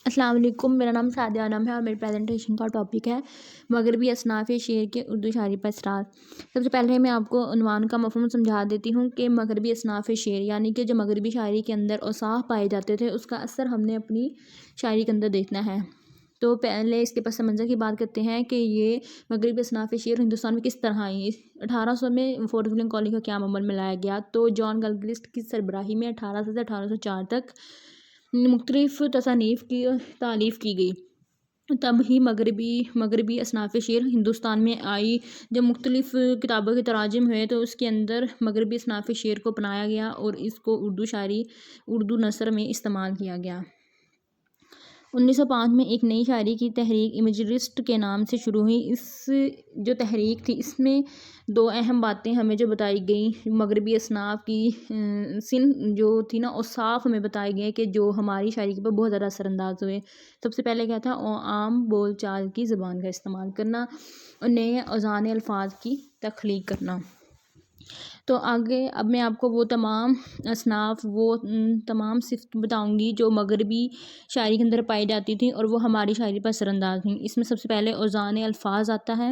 السلام علیکم، میرا نام سعدیہ انم ہے اور میری پریزنٹیشن کا ٹاپک ہے مغربی اصناف شعر کے اردو شاعری پر اثرات۔ سب سے پہلے میں آپ کو عنوان کا مفہوم سمجھا دیتی ہوں کہ مغربی اصناف شعر یعنی کہ جو مغربی شاعری کے اندر اوصاف پائے جاتے تھے اس کا اثر ہم نے اپنی شاعری کے اندر دیکھنا ہے۔ تو پہلے اس کے پس منظر کی بات کرتے ہیں کہ یہ مغربی اصناف شعر ہندوستان میں کس طرح آئی۔ 1800 میں فورٹ ولیم کالونی کا قیام عمل میں لایا گیا تو جان گلگرسٹ کی سربراہی میں 1800 سے 1804 تک مختلف تصانیف کی تالیف کی گئی۔ تب ہی مغربی اصناف شعر ہندوستان میں آئی۔ جب مختلف کتابوں کے تراجم ہوئے تو اس کے اندر مغربی اصناف شعر کو اپنایا گیا اور اس کو اردو نثر میں استعمال کیا گیا۔ 1905 میں ایک نئی شاعری کی تحریک امیجرسٹ کے نام سے شروع ہوئی۔ اس جو تحریک تھی اس میں دو اہم باتیں ہمیں جو بتائی گئیں، مغربی اصناف کی جو تھی نا اوصاف ہمیں بتائے گئے کہ جو ہماری شاعری کے اوپر بہت زیادہ اثر انداز ہوئے۔ سب سے پہلے کیا تھا، عام بول چال کی زبان کا استعمال کرنا اور نئے اوزان الفاظ کی تخلیق کرنا۔ تو آگے اب میں آپ کو وہ تمام اصناف تمام صفت بتاؤں گی جو مغربی شاعری کے اندر پائی جاتی تھیں اور وہ ہماری شاعری پر اثر انداز ہوئیں۔ اس میں سب سے پہلے اوزان الفاظ آتا ہے،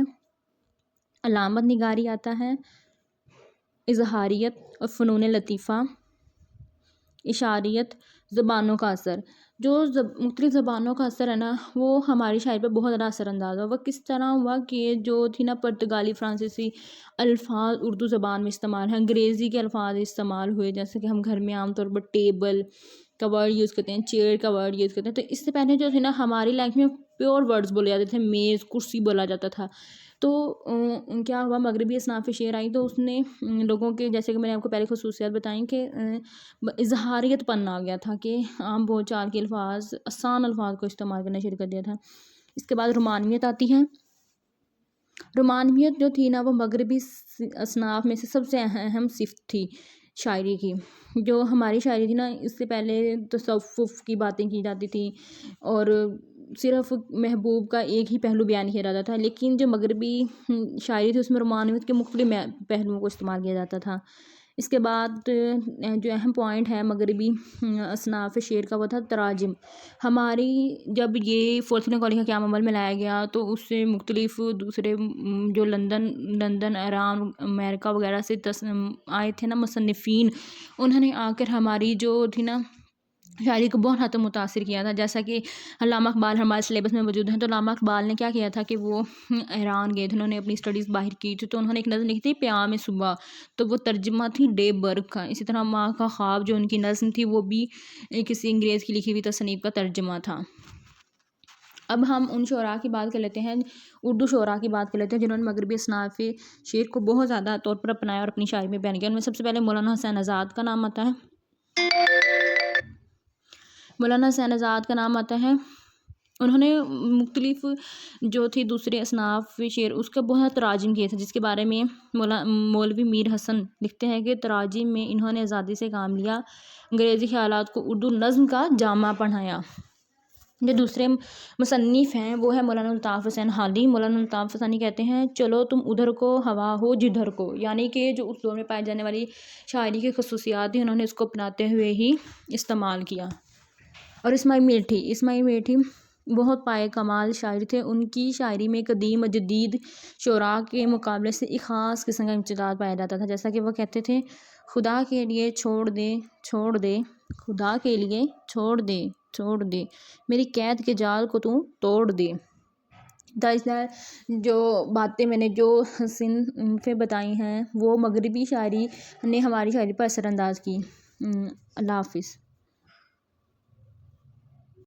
علامت نگاری آتا ہے، اظہاریت اور فنون لطیفہ، اشاریت، زبانوں کا اثر۔ جو مختلف زبانوں کا اثر ہے نا وہ ہماری شاعری پر بہت زیادہ اثر انداز ہوا۔ وہ کس طرح ہوا کہ جو تھی نا پرتگالی فرانسیسی الفاظ اردو زبان میں استعمال ہیں، انگریزی کے الفاظ استعمال ہوئے، جیسے کہ ہم گھر میں عام طور پر ٹیبل کا ورڈ یوز کرتے ہیں، چیئر کا ورڈ یوز کرتے ہیں۔ تو اس سے پہلے جو تھی نا ہماری لینگویج میں پیور ورڈز بولے جاتے تھے، میز، کرسی بولا جاتا تھا۔ تو کیا ہوا، مغربی اصناف شعر آئی تو اس نے لوگوں کے، جیسے کہ میں نے آپ کو پہلے خصوصیات بتائیں کہ اظہاریت پن آ گیا تھا کہ عام بول چال کے الفاظ، آسان الفاظ کو استعمال کرنا شروع کر دیا تھا۔ اس کے بعد رومانویت آتی ہے۔ رومانویت جو تھی نا وہ مغربی اصناف میں سے سب سے اہم صفت تھی شاعری کی۔ جو ہماری شاعری تھی نا اس سے پہلے تصوف کی باتیں کی جاتی تھیں اور صرف محبوب کا ایک ہی پہلو بیان کیا جاتا تھا، لیکن جو مغربی شاعری تھی اس میں رومانویت کے مختلف پہلوؤں کو استعمال کیا جاتا تھا۔ اس کے بعد جو اہم پوائنٹ ہے مغربی اصناف شعر کا وہ تھا تراجم۔ ہماری جب یہ فورٹ ولیم کالونی کا قیام عمل میں لایا گیا تو اس سے مختلف دوسرے جو لندن، ایران، امریکہ وغیرہ سے آئے تھے نا مصنفین، انہوں نے آ کر ہماری جو تھی نا شاعری کو بہت حد تک متاثر کیا تھا۔ جیسا کہ علامہ اقبال ہمارے سلیبس میں موجود ہیں، تو علامہ اقبال نے کیا کیا تھا کہ وہ ایران گئے تھے، انہوں نے اپنی اسٹڈیز باہر کی تھی، تو انہوں نے ایک نظم لکھی تھی پیام صبح، تو وہ ترجمہ تھی ڈے برگ کا۔ اسی طرح ماں کا خواب جو ان کی نظم تھی وہ بھی کسی انگریز کی لکھی ہوئی تصنیف کا ترجمہ تھا۔ اب ہم ان شعراء کی بات کر لیتے ہیں، اردو شعراء کی بات کر لیتے ہیں جنہوں نے مغربی اصناف شعر کو بہت زیادہ طور پر اپنایا اور اپنی شاعری میں بیان کیا۔ ان میں سب سے پہلے مولانا حسین آزاد کا نام آتا ہے۔ مولانا حسین آزاد کا نام آتا ہے، انہوں نے مختلف جو تھی دوسرے اصناف شعر اس کا بہت تراجم کیے تھے، جس کے بارے میں مولوی میر حسن لکھتے ہیں کہ تراجم میں انہوں نے آزادی سے کام لیا، انگریزی خیالات کو اردو نظم کا جامہ پہنایا۔ جو دوسرے مصنف ہیں وہ ہے مولانا الطاف حسین حالی۔ مولانا الطاف حسینی کہتے ہیں چلو تم ادھر کو ہوا ہو جدھر کو، یعنی کہ جو اس دور میں پائے جانے والی شاعری کی خصوصیات تھیں انہوں نے اس کو اپناتے ہوئے ہی استعمال کیا۔ اور اسماعیل میٹھی بہت پائے کمال شاعر تھے۔ ان کی شاعری میں قدیم و جدید شعراء کے مقابلے سے ایک خاص قسم کا امتزاج پایا جاتا تھا، جیسا کہ وہ کہتے تھے خدا کے لیے چھوڑ دے خدا کے لیے چھوڑ دے میری قید کے جال کو تو توڑ دے۔ جو باتیں میں نے جو صنفیں بتائی ہیں وہ مغربی شاعری نے ہماری شاعری پر اثر انداز کی۔ اللہ حافظ۔